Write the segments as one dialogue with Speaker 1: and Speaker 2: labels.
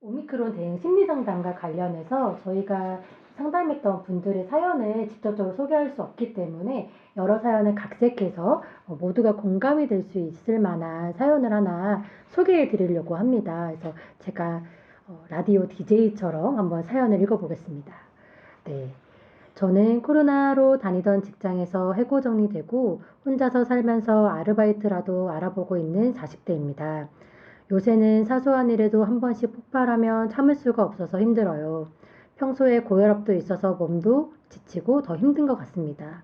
Speaker 1: 오미크론 대응 심리상담과 관련해서 저희가 상담했던 분들의 사연을 직접적으로 소개할 수 없기 때문에 여러 사연을 각색해서 모두가 공감이 될 수 있을 만한 사연을 하나 소개해 드리려고 합니다. 그래서 제가 라디오 DJ처럼 한번 사연을 읽어보겠습니다. 네. 저는 코로나로 다니던 직장에서 해고 정리되고 혼자서 살면서 아르바이트라도 알아보고 있는 40대입니다. 요새는 사소한 일에도 한 번씩 폭발하면 참을 수가 없어서 힘들어요. 평소에 고혈압도 있어서 몸도 지치고 더 힘든 것 같습니다.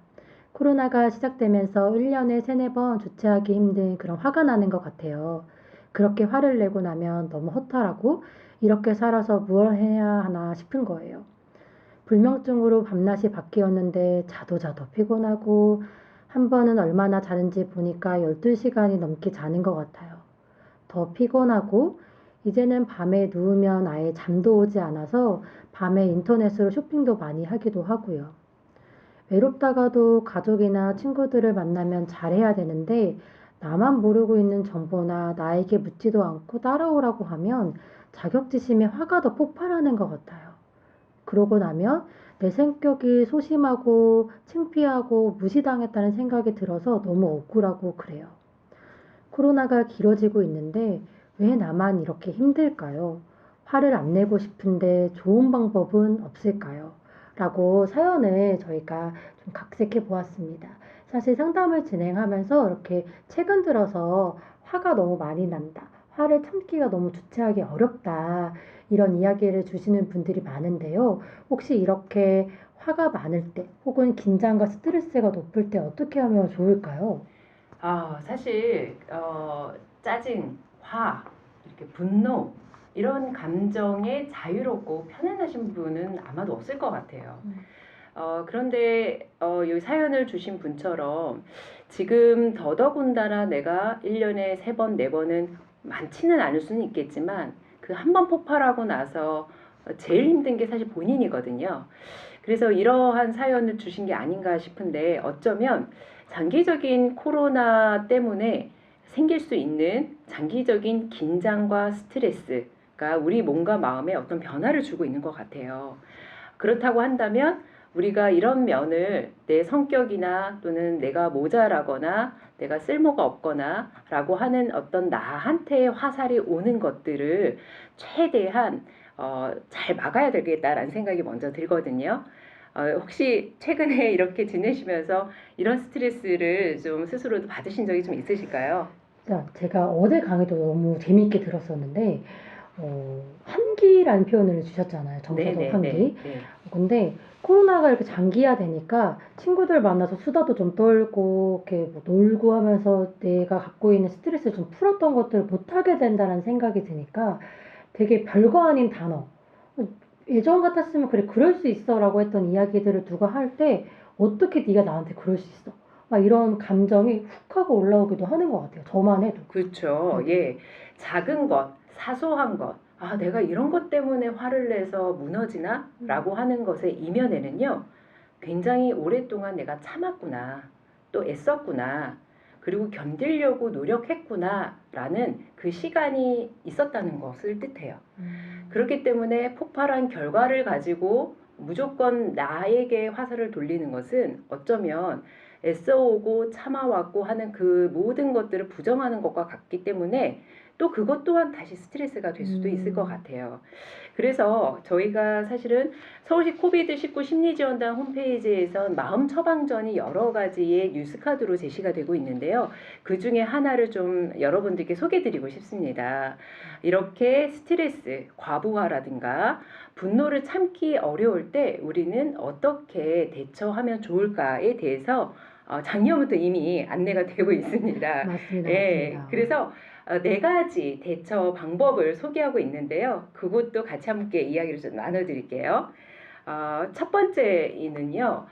Speaker 1: 코로나가 시작되면서 1년에 3~4번 주체하기 힘든 그런 화가 나는 것 같아요. 그렇게 화를 내고 나면 너무 허탈하고 이렇게 살아서 무얼 해야 하나 싶은 거예요. 불면증으로 밤낮이 바뀌었는데 자도 피곤하고 한 번은 얼마나 자는지 보니까 12시간이 넘게 자는 것 같아요. 더 피곤하고 이제는 밤에 누우면 아예 잠도 오지 않아서 밤에 인터넷으로 쇼핑도 많이 하기도 하고요. 외롭다가도 가족이나 친구들을 만나면 잘해야 되는데 나만 모르고 있는 정보나 나에게 묻지도 않고 따라오라고 하면 자격지심에 화가 더 폭발하는 것 같아요. 그러고 나면 내 성격이 소심하고 창피하고 무시당했다는 생각이 들어서 너무 억울하고 그래요. 코로나가 길어지고 있는데 왜 나만 이렇게 힘들까요? 화를 안 내고 싶은데 좋은 방법은 없을까요? 라고 사연을 저희가 좀 각색해 보았습니다. 사실 상담을 진행하면서 이렇게 최근 들어서 화가 너무 많이 난다. 화를 참기가 너무 주체하기 어렵다. 이런 이야기를 주시는 분들이 많은데요. 혹시 이렇게 화가 많을 때 혹은 긴장과 스트레스가 높을 때 어떻게 하면 좋을까요?
Speaker 2: 사실 짜증, 화, 이렇게 분노 이런 감정에 자유롭고 편안하신 분은 아마도 없을 것 같아요. 그런데 이 사연을 주신 분처럼 지금 더더군다나 내가 1년에 3번, 4번은 많지는 않을 수는 있겠지만 그 한 번 폭발하고 나서 제일 힘든 게 사실 본인이거든요. 그래서 이러한 사연을 주신 게 아닌가 싶은데 어쩌면 장기적인 코로나 때문에 생길 수 있는 장기적인 긴장과 스트레스가 우리 몸과 마음에 어떤 변화를 주고 있는 것 같아요. 그렇다고 한다면 우리가 이런 면을 내 성격이나 또는 내가 모자라거나 내가 쓸모가 없거나 라고 하는 어떤 나한테 화살이 오는 것들을 최대한 잘 막아야 되겠다라는 생각이 먼저 들거든요. 혹시 최근에 이렇게 지내시면서 이런 스트레스를 좀 스스로도 받으신 적이 좀 있으실까요?
Speaker 1: 자, 제가 어제 강의도 너무 재미있게 들었었는데, 환기라는 표현을 주셨잖아요. 정서적
Speaker 2: 네네네.
Speaker 1: 환기.
Speaker 2: 네.
Speaker 1: 근데 코로나가 이렇게 장기화되니까 친구들 만나서 수다도 좀 떨고, 이렇게 뭐 놀고 하면서 내가 갖고 있는 스트레스를 좀 풀었던 것들을 못하게 된다는 생각이 드니까 되게 별거 아닌 단어. 예전 같았으면 그래, 그럴 수 있어 라고 했던 이야기들을 누가 할 때 어떻게 네가 나한테 그럴 수 있어? 막 이런 감정이 훅 하고 올라오기도 하는 것 같아요. 저만 해도.
Speaker 2: 그렇죠.
Speaker 1: 네.
Speaker 2: 예. 작은 것, 사소한 것. 내가 이런 것 때문에 화를 내서 무너지나? 라고 하는 것의 이면에는요. 굉장히 오랫동안 내가 참았구나. 또 애썼구나. 그리고 견디려고 노력했구나. 라는 그 시간이 있었다는 것을 뜻해요. 그렇기 때문에 폭발한 결과를 가지고 무조건 나에게 화살을 돌리는 것은 어쩌면 애써오고 참아왔고 하는 그 모든 것들을 부정하는 것과 같기 때문에 또 그것 또한 다시 스트레스가 될 수도 있을 것 같아요. 그래서 저희가 사실은 서울시 코비드19 심리지원단 홈페이지에선 마음 처방전이 여러 가지의 뉴스카드로 제시가 되고 있는데요. 그 중에 하나를 좀 여러분들께 소개드리고 싶습니다. 이렇게 스트레스, 과부하라든가 분노를 참기 어려울 때 우리는 어떻게 대처하면 좋을까에 대해서 작년부터 이미 안내가 되고 있습니다.
Speaker 1: 맞습니다.
Speaker 2: 예,
Speaker 1: 맞습니다.
Speaker 2: 그래서 4가지 대처 방법을 소개하고 있는데요. 그것도 같이 함께 이야기를 좀 나눠드릴게요. 첫 번째는요.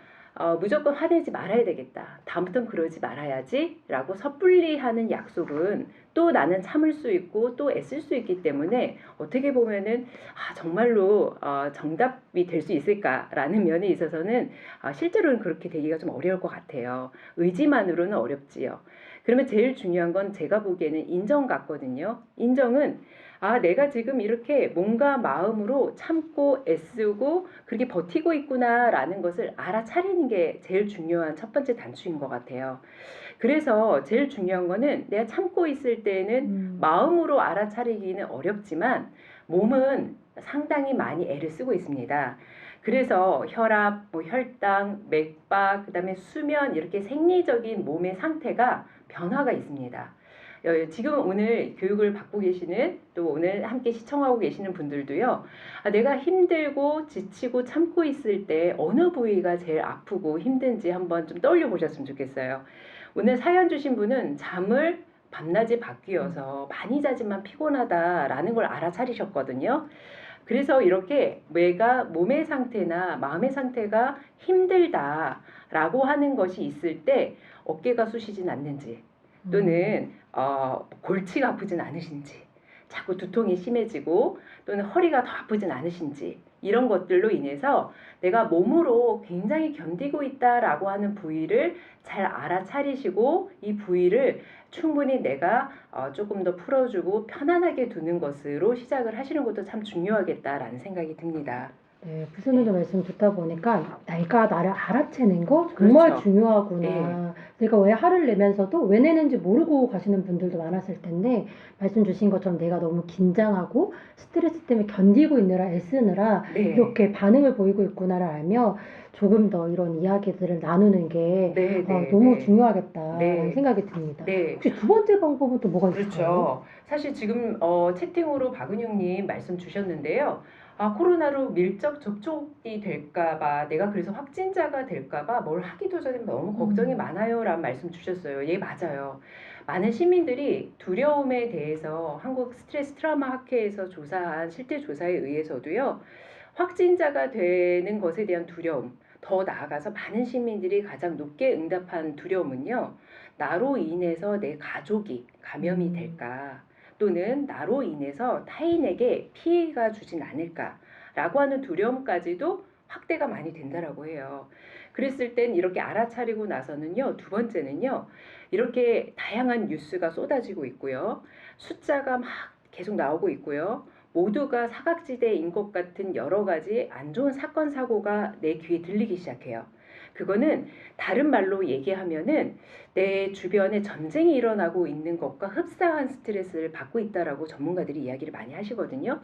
Speaker 2: 무조건 화내지 말아야 되겠다. 다음부터는 그러지 말아야지 라고 섣불리 하는 약속은 또 나는 참을 수 있고 또 애쓸 수 있기 때문에 어떻게 보면은 정말로 정답이 될 수 있을까라는 면에 있어서는 실제로는 그렇게 되기가 좀 어려울 것 같아요. 의지만으로는 어렵지요. 그러면 제일 중요한 건 제가 보기에는 인정 같거든요. 인정은 아, 내가 지금 이렇게 몸과 마음으로 참고 애쓰고 그렇게 버티고 있구나라는 것을 알아차리는 게 제일 중요한 첫 번째 단추인 것 같아요. 그래서 제일 중요한 거는 내가 참고 있을 때는 마음으로 알아차리기는 어렵지만 몸은 상당히 많이 애를 쓰고 있습니다. 그래서 혈압, 뭐 혈당, 맥박, 그다음에 수면 이렇게 생리적인 몸의 상태가 변화가 있습니다. 지금 오늘 교육을 받고 계시는 또 오늘 함께 시청하고 계시는 분들도요. 아, 내가 힘들고 지치고 참고 있을 때 어느 부위가 제일 아프고 힘든지 한번 좀 떠올려 보셨으면 좋겠어요. 오늘 사연 주신 분은 잠을 밤낮이 바뀌어서 많이 자지만 피곤하다라는 걸 알아차리셨거든요. 그래서 이렇게 내가 몸의 상태나 마음의 상태가 힘들다라고 하는 것이 있을 때 어깨가 쑤시진 않는지 또는 골치가 아프진 않으신지 자꾸 두통이 심해지고 또는 허리가 더 아프진 않으신지 이런 것들로 인해서 내가 몸으로 굉장히 견디고 있다라고 하는 부위를 잘 알아차리시고 이 부위를 충분히 내가 조금 더 풀어주고 편안하게 두는 것으로 시작을 하시는 것도 참 중요하겠다라는 생각이 듭니다.
Speaker 1: 네, 부수님도 말씀 듣다 보니까 내가 나를 알아채는 거 정말
Speaker 2: 그렇죠.
Speaker 1: 중요하구나.
Speaker 2: 네.
Speaker 1: 내가 왜 화를 내면서도 왜 내는지 모르고 가시는 분들도 많았을 텐데 말씀 주신 것처럼 내가 너무 긴장하고 스트레스 때문에 견디고 있느라 애쓰느라
Speaker 2: 네.
Speaker 1: 이렇게 반응을 보이고 있구나를 알며 조금 더 이런 이야기들을 나누는 게
Speaker 2: 네, 네,
Speaker 1: 너무
Speaker 2: 네.
Speaker 1: 중요하겠다라는
Speaker 2: 네.
Speaker 1: 생각이 듭니다.
Speaker 2: 네.
Speaker 1: 혹시 두 번째 방법은 또 뭐가 있을까요?
Speaker 2: 그렇죠. 사실 지금 채팅으로 박은영님 말씀 주셨는데요. 아, 코로나로 밀접 접촉이 될까봐, 내가 그래서 확진자가 될까봐 뭘 하기도 전에 너무 걱정이 많아요라는 말씀 주셨어요. 예, 맞아요. 많은 시민들이 두려움에 대해서 한국 스트레스 트라우마 학회에서 조사한 실태 조사에 의해서도요, 확진자가 되는 것에 대한 두려움, 더 나아가서 많은 시민들이 가장 높게 응답한 두려움은요, 나로 인해서 내 가족이 감염이 될까? 또는 나로 인해서 타인에게 피해가 주진 않을까라고 하는 두려움까지도 확대가 많이 된다라고 해요. 그랬을 땐 이렇게 알아차리고 나서는요, 두 번째는요, 이렇게 다양한 뉴스가 쏟아지고 있고요. 숫자가 막 계속 나오고 있고요. 모두가 사각지대인 것 같은 여러 가지 안 좋은 사건, 사고가 내 귀에 들리기 시작해요. 그거는 다른 말로 얘기하면은 내 주변에 전쟁이 일어나고 있는 것과 흡사한 스트레스를 받고 있다라고 전문가들이 이야기를 많이 하시거든요.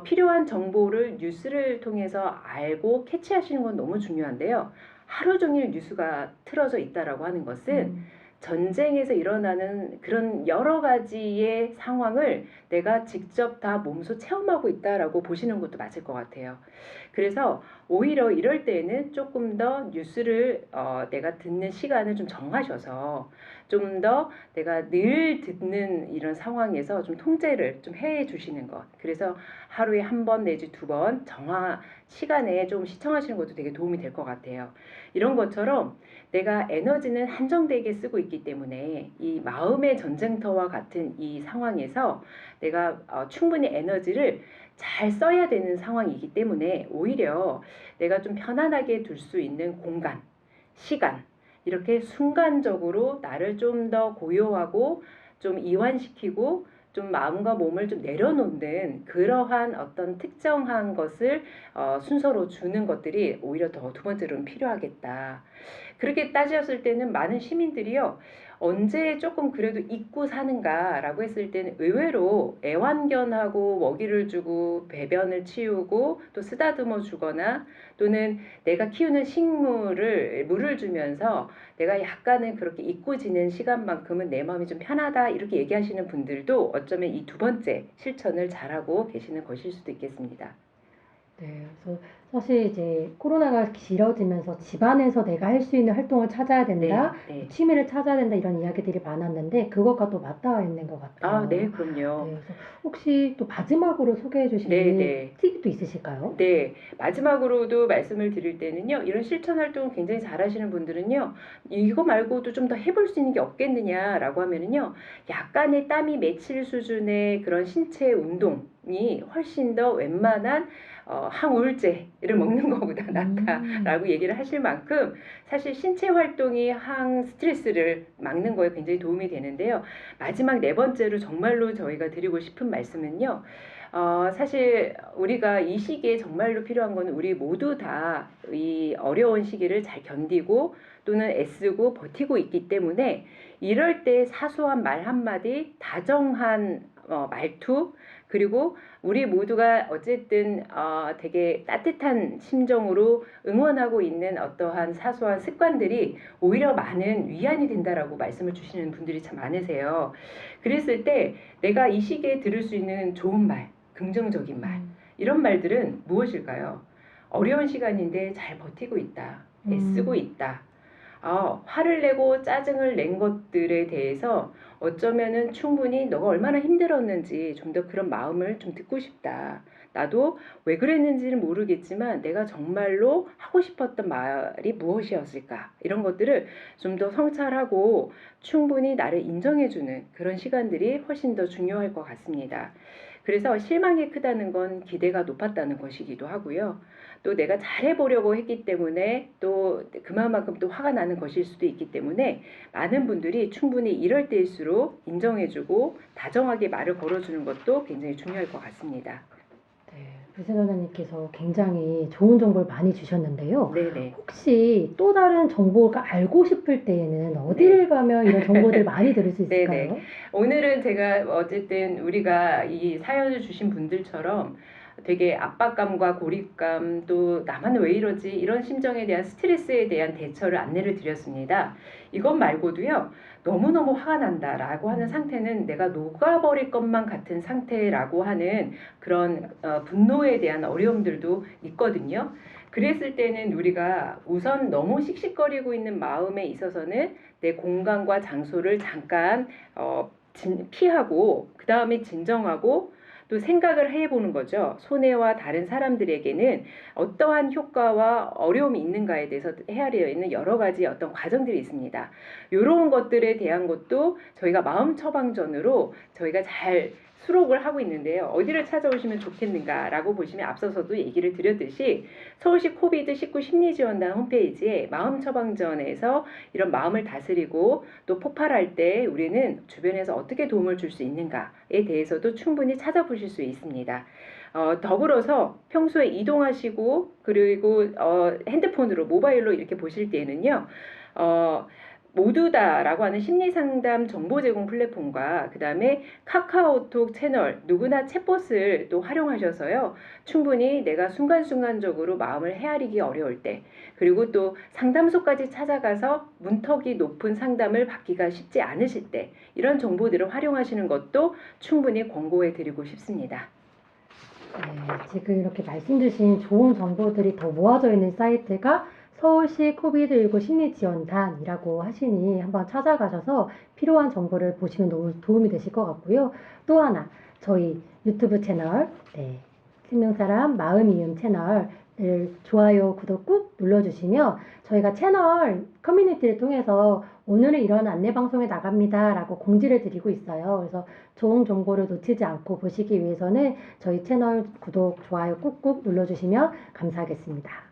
Speaker 2: 필요한 정보를 뉴스를 통해서 알고 캐치하시는 건 너무 중요한데요. 하루 종일 뉴스가 틀어져 있다라고 하는 것은 전쟁에서 일어나는 그런 여러 가지의 상황을 내가 직접 다 몸소 체험하고 있다라고 보시는 것도 맞을 것 같아요. 그래서 오히려 이럴 때에는 조금 더 뉴스를 내가 듣는 시간을 좀 정하셔서 좀 더 내가 늘 듣는 이런 상황에서 좀 통제를 좀 해 주시는 것. 그래서 하루에 한 번 내지 두 번 시간에 좀 시청하시는 것도 되게 도움이 될 것 같아요. 이런 것처럼 내가 에너지는 한정되게 쓰고 있기 때문에 이 마음의 전쟁터와 같은 이 상황에서 내가 충분히 에너지를 잘 써야 되는 상황이기 때문에 오히려 내가 좀 편안하게 둘 수 있는 공간, 시간 이렇게 순간적으로 나를 좀 더 고요하고 좀 이완시키고 좀 마음과 몸을 좀 내려놓는 그러한 어떤 특정한 것을 순서로 주는 것들이 오히려 더 두 번째로는 필요하겠다. 그렇게 따졌을 때는 많은 시민들이요. 언제 조금 그래도 잊고 사는가라고 했을 때는 의외로 애완견하고 먹이를 주고 배변을 치우고 또 쓰다듬어 주거나 또는 내가 키우는 식물을 물을 주면서 내가 약간은 그렇게 잊고 지낸 시간만큼은 내 마음이 좀 편하다 이렇게 얘기하시는 분들도 어쩌면 이 두 번째 실천을 잘하고 계시는 것일 수도 있겠습니다.
Speaker 1: 네, 그래서 사실 이제 코로나가 길어지면서 집안에서 내가 할 수 있는 활동을 찾아야 된다,
Speaker 2: 네.
Speaker 1: 취미를 찾아야 된다 이런 이야기들이 많았는데 그것과 또 맞닿아 있는 것 같아요.
Speaker 2: 아, 네, 그럼요.
Speaker 1: 네, 그래서 혹시 또 마지막으로 소개해 주실
Speaker 2: 네.
Speaker 1: 팁도 있으실까요?
Speaker 2: 네, 마지막으로도 말씀을 드릴 때는요, 이런 실천 활동을 굉장히 잘 하시는 분들은요, 이거 말고도 좀 더 해볼 수 있는 게 없겠느냐라고 하면은요, 약간의 땀이 맺힐 수준의 그런 신체 운동이 훨씬 더 웬만한 항우울제 를 먹는 것보다 낫다라고 얘기를 하실 만큼 사실 신체 활동이 항 스트레스를 막는 거에 굉장히 도움이 되는데요. 마지막 네 번째로 정말로 저희가 드리고 싶은 말씀은요. 사실 우리가 이 시기에 정말로 필요한 건 우리 모두 다 이 어려운 시기를 잘 견디고 또는 애쓰고 버티고 있기 때문에 이럴 때 사소한 말 한마디, 다정한 말투, 그리고 우리 모두가 어쨌든 되게 따뜻한 심정으로 응원하고 있는 어떠한 사소한 습관들이 오히려 많은 위안이 된다라고 말씀을 주시는 분들이 참 많으세요. 그랬을 때 내가 이 시기에 들을 수 있는 좋은 말, 긍정적인 말, 이런 말들은 무엇일까요? 어려운 시간인데 잘 버티고 있다. 애쓰고 있다. 화를 내고 짜증을 낸 것들에 대해서 어쩌면은 충분히 너가 얼마나 힘들었는지 좀 더 그런 마음을 좀 듣고 싶다. 나도 왜 그랬는지는 모르겠지만 내가 정말로 하고 싶었던 말이 무엇이었을까? 이런 것들을 좀 더 성찰하고 충분히 나를 인정해주는 그런 시간들이 훨씬 더 중요할 것 같습니다. 그래서 실망이 크다는 건 기대가 높았다는 것이기도 하고요. 또 내가 잘해보려고 했기 때문에 또 그만큼 또 화가 나는 것일 수도 있기 때문에 많은 분들이 충분히 이럴 때일수록 인정해주고 다정하게 말을 걸어주는 것도 굉장히 중요할 것 같습니다.
Speaker 1: 네, 배세전자님께서 굉장히 좋은 정보를 많이 주셨는데요.
Speaker 2: 네네.
Speaker 1: 혹시 또 다른 정보가 알고 싶을 때에는 어디를 가면 이런 정보들 많이 들을 수 있을까요?
Speaker 2: 네네. 오늘은 제가 어쨌든 우리가 이 사연을 주신 분들처럼 되게 압박감과 고립감 또 나만 왜 이러지 이런 심정에 대한 스트레스에 대한 대처를 안내를 드렸습니다. 이것 말고도요. 너무너무 화가 난다라고 하는 상태는 내가 녹아버릴 것만 같은 상태라고 하는 그런 분노에 대한 어려움들도 있거든요. 그랬을 때는 우리가 우선 너무 씩씩거리고 있는 마음에 있어서는 내 공간과 장소를 잠깐 피하고 그 다음에 진정하고 또 생각을 해보는 거죠. 손해와 다른 사람들에게는 어떠한 효과와 어려움이 있는가에 대해서 헤아려 있는 여러 가지 어떤 과정들이 있습니다. 이런 것들에 대한 것도 저희가 마음 처방전으로 저희가 잘 수록을 하고 있는데요. 어디를 찾아오시면 좋겠는가라고 보시면 앞서서도 얘기를 드렸듯이 서울시 코비드19 심리지원단 홈페이지에 마음 처방전에서 이런 마음을 다스리고 또 폭발할 때 우리는 주변에서 어떻게 도움을 줄 수 있는가에 대해서도 충분히 찾아보실 수 있습니다. 더불어서 평소에 이동하시고 그리고 핸드폰으로 모바일로 이렇게 보실 때에는요. 모두다라고 하는 심리상담 정보 제공 플랫폼과 그 다음에 카카오톡 채널 누구나 챗봇을 또 활용하셔서요. 충분히 내가 순간순간적으로 마음을 헤아리기 어려울 때 그리고 또 상담소까지 찾아가서 문턱이 높은 상담을 받기가 쉽지 않으실 때 이런 정보들을 활용하시는 것도 충분히 권고해 드리고 싶습니다.
Speaker 1: 네, 지금 이렇게 말씀 주신 좋은 정보들이 더 모아져 있는 사이트가 서울시 코비드19 심리지원단이라고 하시니 한번 찾아가셔서 필요한 정보를 보시면 너무 도움이 되실 것 같고요. 또 하나, 저희 유튜브 채널, 생명사람 마음이음 채널을 좋아요, 구독 꾹 눌러주시면 저희가 채널 커뮤니티를 통해서 오늘은 이런 안내방송에 나갑니다 라고 공지를 드리고 있어요. 그래서 좋은 정보를 놓치지 않고 보시기 위해서는 저희 채널 구독, 좋아요 꾹꾹 눌러주시면 감사하겠습니다.